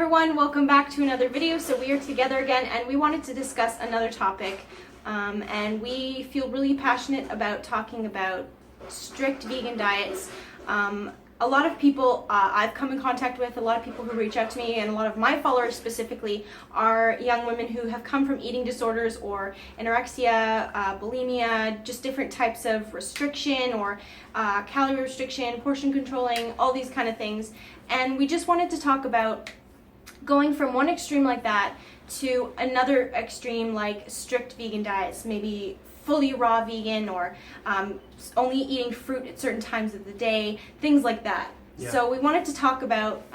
everyone, welcome back to another video. So we are together again and we wanted to discuss another topic and we feel really passionate about talking about strict vegan diets. A lot of people I've come in contact with, a lot of people who reach out to me, and a lot of my followers specifically are young women who have come from eating disorders or anorexia, bulimia, just different types of restriction or calorie restriction, portion controlling, all these kind of things. And we just wanted to talk about going from one extreme like that to another extreme like strict vegan diets, maybe fully raw vegan or only eating fruit at certain times of the day, things like that. Yeah. So we wanted to talk about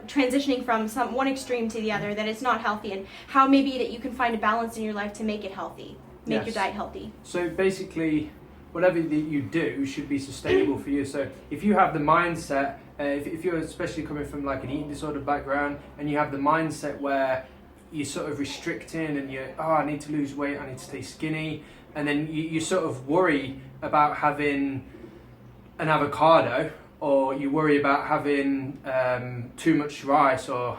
transitioning from one extreme to the other, that it's not healthy, and how maybe that you can find a balance in your life to make it healthy, make your diet healthy. So basically, whatever that you do should be sustainable for you. So if you have the mindset, if you're especially coming from like an eating disorder background, and you have the mindset where you're sort of restricting and I need to lose weight, I need to stay skinny, and then you sort of worry about having an avocado, or you worry about having too much rice, or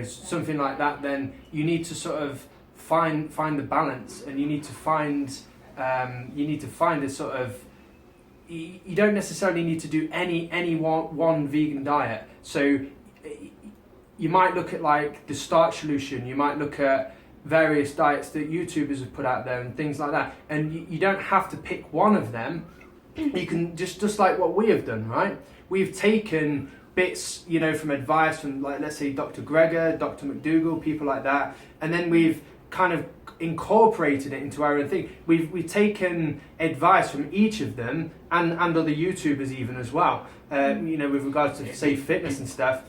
something like that, then you need to sort of find the balance, and you need to find a sort of, you don't necessarily need to do any one vegan diet. So you might look at like the Starch solution, you might look at various diets that YouTubers have put out there and things like that, and you don't have to pick one of them. You can just like what we have done, right? We've taken bits, from advice from, like, let's say Dr. Greger, Dr. McDougall, people like that, and then we've kind of incorporated it into our own thing. We've taken advice from each of them and other YouTubers even as well, with regards to, say, fitness and stuff.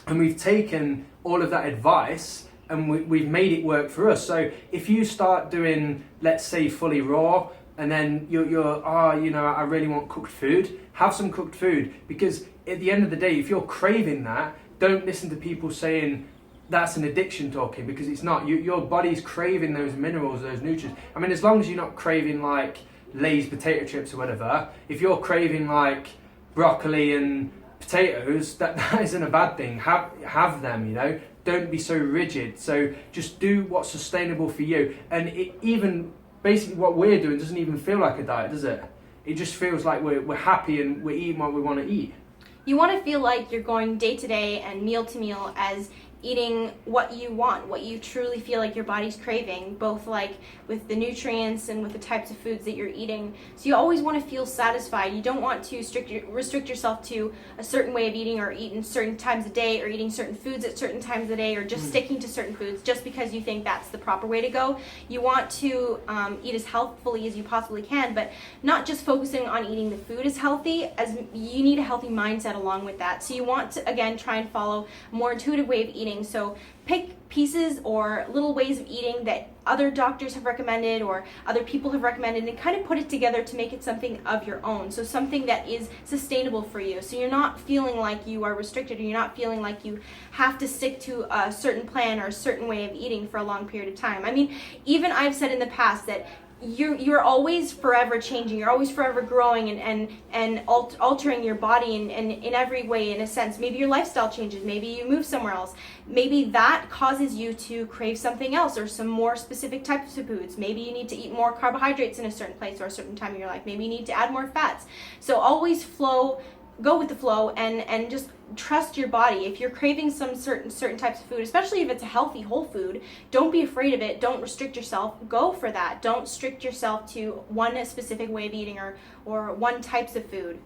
And we've taken all of that advice and we've made it work for us. So if you start doing, let's say, fully raw, and then I really want cooked food, have some cooked food. Because at the end of the day, if you're craving that, don't listen to people saying that's an addiction talking, because it's not. Your body's craving those minerals, those nutrients. I mean, as long as you're not craving like Lay's potato chips or whatever, if you're craving like broccoli and potatoes, that isn't a bad thing. Have them, Don't be so rigid. So just do what's sustainable for you. And it even, basically what we're doing doesn't even feel like a diet, does it? It just feels like we're happy and we're eating what we want to eat. You want to feel like you're going day to day and meal to meal as eating what you want, what you truly feel like your body's craving, both like with the nutrients and with the types of foods that you're eating. So you always want to feel satisfied. You don't want to restrict yourself to a certain way of eating, or eating certain times a day, or eating certain foods at certain times a day, or just sticking to certain foods just because you think that's the proper way to go. You want to eat as healthfully as you possibly can, but not just focusing on eating the food as healthy, as you need a healthy mindset along with that. So you want to, again, try and follow a more intuitive way of eating. So pick pieces or little ways of eating that other doctors have recommended or other people have recommended, and kind of put it together to make it something of your own. So something that is sustainable for you. So you're not feeling like you are restricted, or you're not feeling like you have to stick to a certain plan or a certain way of eating for a long period of time. I mean, even I've said in the past that you're always forever changing, you're always forever growing and altering your body in every way, in a sense. Maybe your lifestyle changes, maybe you move somewhere else, maybe that causes you to crave something else or some more specific types of foods. Maybe you need to eat more carbohydrates in a certain place or a certain time in your life. Maybe you need to add more fats. So always go with the flow and just trust your body. If you're craving some certain types of food, especially if it's a healthy whole food, don't be afraid of it. Don't restrict yourself. Go for that. Don't restrict yourself to one specific way of eating or one types of food.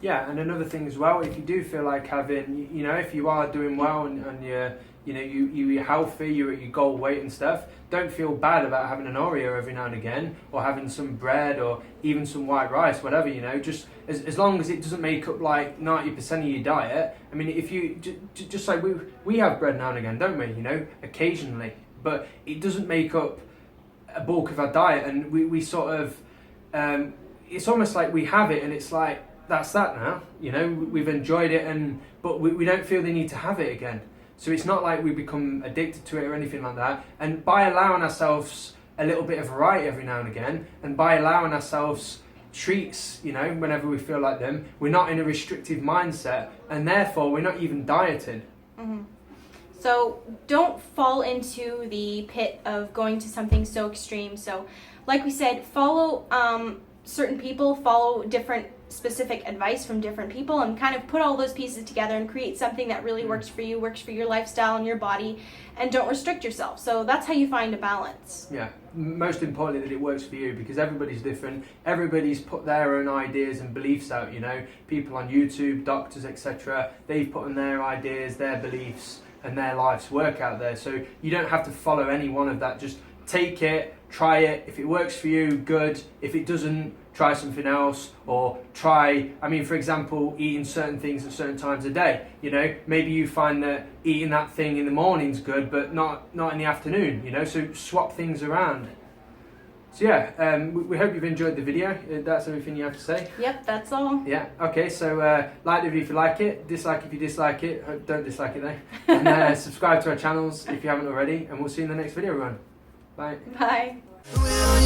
Yeah, and another thing as well, if you do feel like having, if you are doing well and you're healthy, you're at your goal weight and stuff, don't feel bad about having an Oreo every now and again, or having some bread, or even some white rice, whatever, just as long as it doesn't make up like 90% of your diet. I mean, if you, just like we have bread now and again, don't we, occasionally, but it doesn't make up a bulk of our diet, and we sort of, it's almost like we have it and it's like, that's that now, we've enjoyed it, but we don't feel the need to have it again. So it's not like we become addicted to it or anything like that. And by allowing ourselves a little bit of variety every now and again, and by allowing ourselves treats, you know, whenever we feel like them. We're not in a restrictive mindset, and therefore we're not even dieting. Mm-hmm. So don't fall into the pit of going to something so extreme. So like we said, follow certain people, follow different specific advice from different people, and kind of put all those pieces together and create something that really works for you, works for your lifestyle and your body, and don't restrict yourself. So that's how you find a balance. Yeah, most importantly that it works for you, because everybody's different. Everybody's put their own ideas and beliefs out, you know. People on YouTube, doctors, etc., they've put in their ideas, their beliefs and their life's work out there. So you don't have to follow any one of that. Just take it, try it. If it works for you, good. If it doesn't, try something else, or try, I mean, for example, eating certain things at certain times of day. You know, maybe you find that eating that thing in the morning's good, but not in the afternoon, you know, so swap things around. So yeah, we hope you've enjoyed the video. That's everything you have to say? Yep, that's all. Yeah, okay, so like the video if you like it, dislike if you dislike it, don't dislike it though, and subscribe to our channels if you haven't already, and we'll see you in the next video, everyone. Bye. Bye.